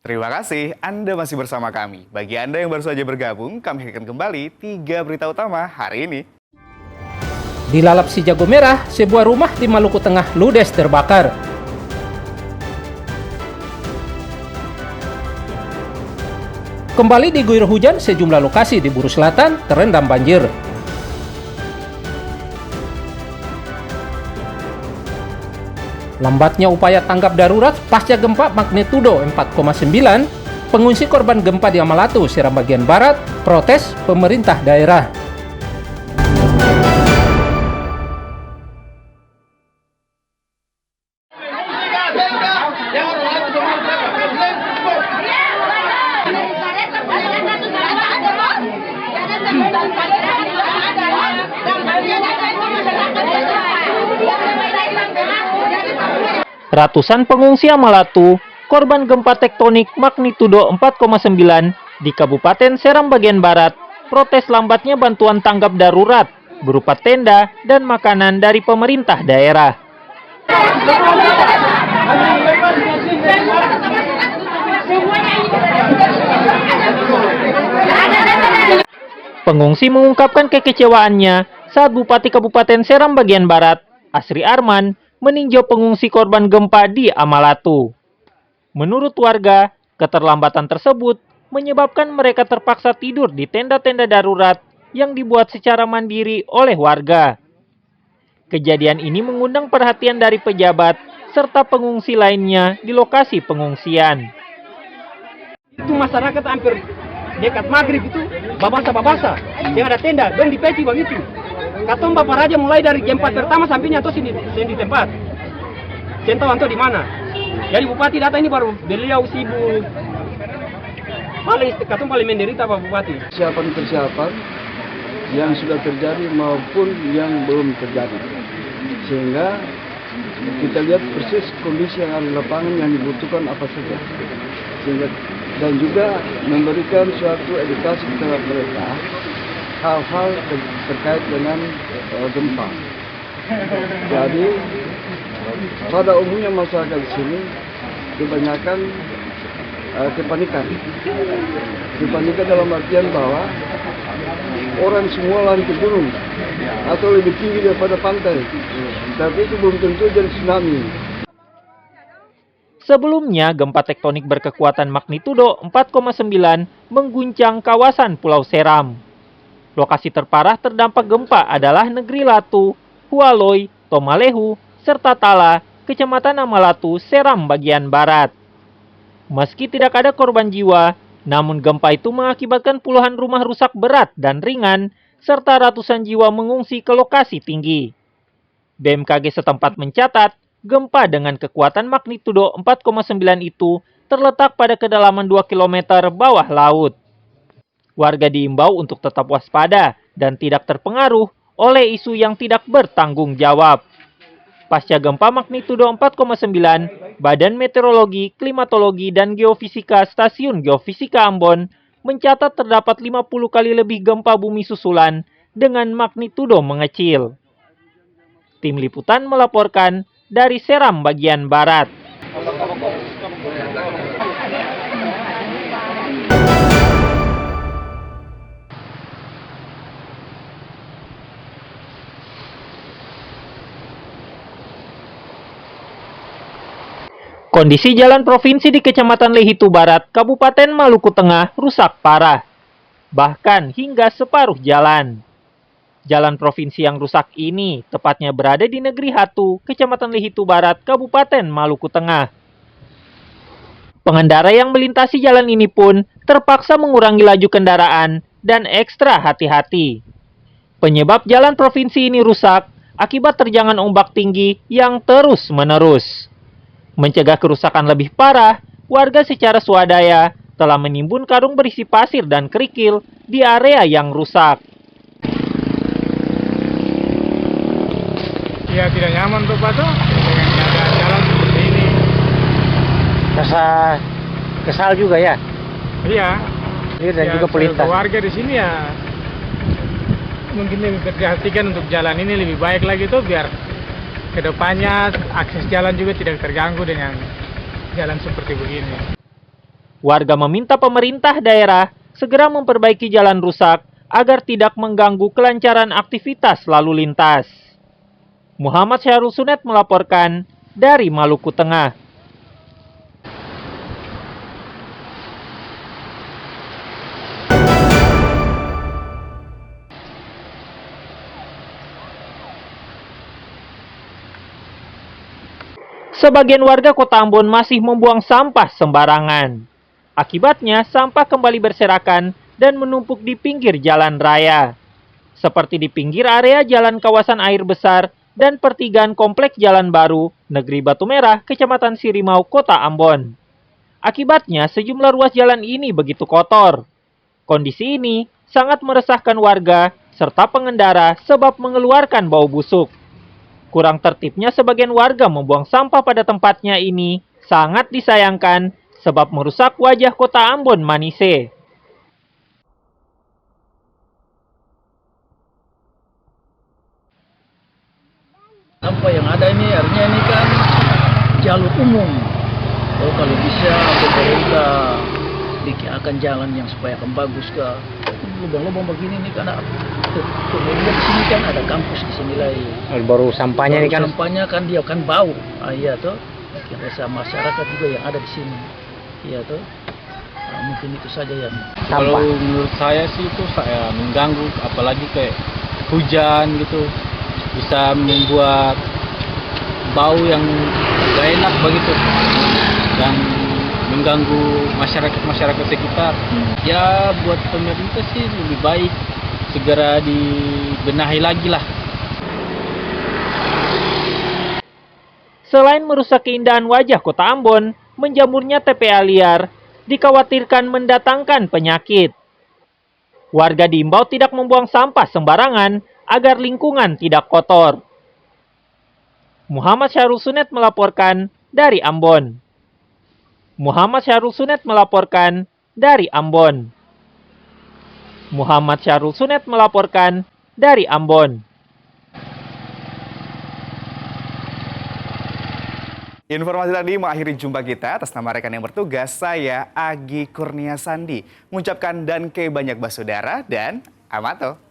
Terima kasih Anda masih bersama kami. Bagi Anda yang baru saja bergabung, kami akan kembali 3 berita utama hari ini. Dilalap si jago merah, sebuah rumah di Maluku Tengah ludes terbakar. Kembali diguyur hujan, sejumlah lokasi di Buru Selatan terendam banjir. Lambatnya upaya tanggap darurat pasca gempa magnitudo 4,9, pengungsi korban gempa di Amalatu, Seram bagian barat, protes pemerintah daerah. Ratusan pengungsi Amalatu, korban gempa tektonik magnitudo 4,9 di Kabupaten Seram bagian barat, protes lambatnya bantuan tanggap darurat berupa tenda dan makanan dari pemerintah daerah. Pengungsi mengungkapkan kekecewaannya saat Bupati Kabupaten Seram bagian barat, Asri Arman, meninjau pengungsi korban gempa di Amalatu. Menurut warga, keterlambatan tersebut menyebabkan mereka terpaksa tidur di tenda-tenda darurat yang dibuat secara mandiri oleh warga. Kejadian ini mengundang perhatian dari pejabat serta pengungsi lainnya di lokasi pengungsian. Itu masyarakat hampir dekat maghrib itu babasa, yang ada tenda, dong di peci begitu. Katong Bapak Raja mulai dari gempa pertama sampai nyato sini di tempat. Saya tahu anto di mana. Jadi Bupati datang ini baru beliau sibuk. Katong paling menderita Pak Bupati. Persiapan yang sudah terjadi maupun yang belum terjadi. Sehingga kita lihat persis kondisi yang ada di lapangan yang dibutuhkan apa saja. Sehingga dan juga memberikan suatu edukasi kepada mereka hal-hal terkait dengan gempa. Jadi pada umumnya masyarakat di sini kebanyakan kepanikan. Kepanikan dalam artian bahwa orang semua lari ke gunung atau lebih tinggi daripada pantai. Tapi itu belum tentu jadi tsunami. Sebelumnya, gempa tektonik berkekuatan magnitudo 4,9 mengguncang kawasan Pulau Seram. Lokasi terparah terdampak gempa adalah Negeri Latu, Hualoi, Tomalehu, serta Tala, Kecamatan Amalatu, Seram bagian barat. Meski tidak ada korban jiwa, namun gempa itu mengakibatkan puluhan rumah rusak berat dan ringan, serta ratusan jiwa mengungsi ke lokasi tinggi. BMKG setempat mencatat, gempa dengan kekuatan magnitudo 4,9 itu terletak pada kedalaman 2 km bawah laut. Warga diimbau untuk tetap waspada dan tidak terpengaruh oleh isu yang tidak bertanggung jawab. Pasca gempa magnitudo 4,9, Badan Meteorologi, Klimatologi, dan Geofisika Stasiun Geofisika Ambon mencatat terdapat 50 kali lebih gempa bumi susulan dengan magnitudo mengecil. Tim Liputan melaporkan dari Seram bagian barat. Kondisi jalan provinsi di Kecamatan Lehitu Barat, Kabupaten Maluku Tengah rusak parah, bahkan hingga separuh jalan. Jalan provinsi yang rusak ini tepatnya berada di Negeri Hatu, Kecamatan Lehitu Barat, Kabupaten Maluku Tengah. Pengendara yang melintasi jalan ini pun terpaksa mengurangi laju kendaraan dan ekstra hati-hati. Penyebab jalan provinsi ini rusak akibat terjangan ombak tinggi yang terus-menerus. Mencegah kerusakan lebih parah, warga secara swadaya telah menimbun karung berisi pasir dan kerikil di area yang rusak. Ya tidak nyaman tuh Pak tuh dengan keadaan jalan seperti ini. Kesal juga ya. Iya. Dan ya, juga pelintas. Warga di sini ya mungkin lebih diperhatikan untuk jalan ini lebih baik lagi tuh biar kedepannya akses jalan juga tidak terganggu dengan jalan seperti begini. Warga meminta pemerintah daerah segera memperbaiki jalan rusak agar tidak mengganggu kelancaran aktivitas lalu lintas. Muhammad Syahrul Sunet melaporkan dari Maluku Tengah. Sebagian warga Kota Ambon masih membuang sampah sembarangan. Akibatnya, sampah kembali berserakan dan menumpuk di pinggir jalan raya. Seperti di pinggir area jalan kawasan air besar dan pertigaan kompleks Jalan Baru, Negeri Batu Merah, Kecamatan Sirimau, Kota Ambon. Akibatnya, sejumlah ruas jalan ini begitu kotor. Kondisi ini sangat meresahkan warga serta pengendara sebab mengeluarkan bau busuk. Kurang tertibnya sebagian warga membuang sampah pada tempatnya ini sangat disayangkan sebab merusak wajah Kota Ambon Manise. Sampah yang ada ini artinya ini kan jalur umum. Oh, kalau bisa pemerintah bikinkan jalan yang supaya akan bagus ke lubang-lubang begini nih karena kemudian di sini kan ada kampus di sini lagi. Baru sampahnya ini kan Sampahnya kan dia kan bau. Iya toh. Rasa masyarakat juga yang ada di sini. Iya toh. Nah, mungkin itu saja yang kalau menurut saya sih itu saya mengganggu, apalagi kayak hujan gitu bisa membuat bau yang gak enak begitu dan mengganggu masyarakat sekitar. Ya buat pemerintah sih lebih baik segera dibenahi lagi lah. Selain merusak keindahan wajah Kota Ambon, menjamurnya TPA liar dikhawatirkan mendatangkan penyakit. Warga diimbau tidak membuang sampah sembarangan agar lingkungan tidak kotor. Muhammad Syahrul Sunet melaporkan dari Ambon. Muhammad Syahrul Sunet melaporkan dari Ambon. Muhammad Syahrul Sunet melaporkan dari Ambon. Informasi tadi mengakhiri jumpa kita. Atas nama rekan yang bertugas, saya Agi Kurnia Sandi mengucapkan dan ke banyak basudara dan amato.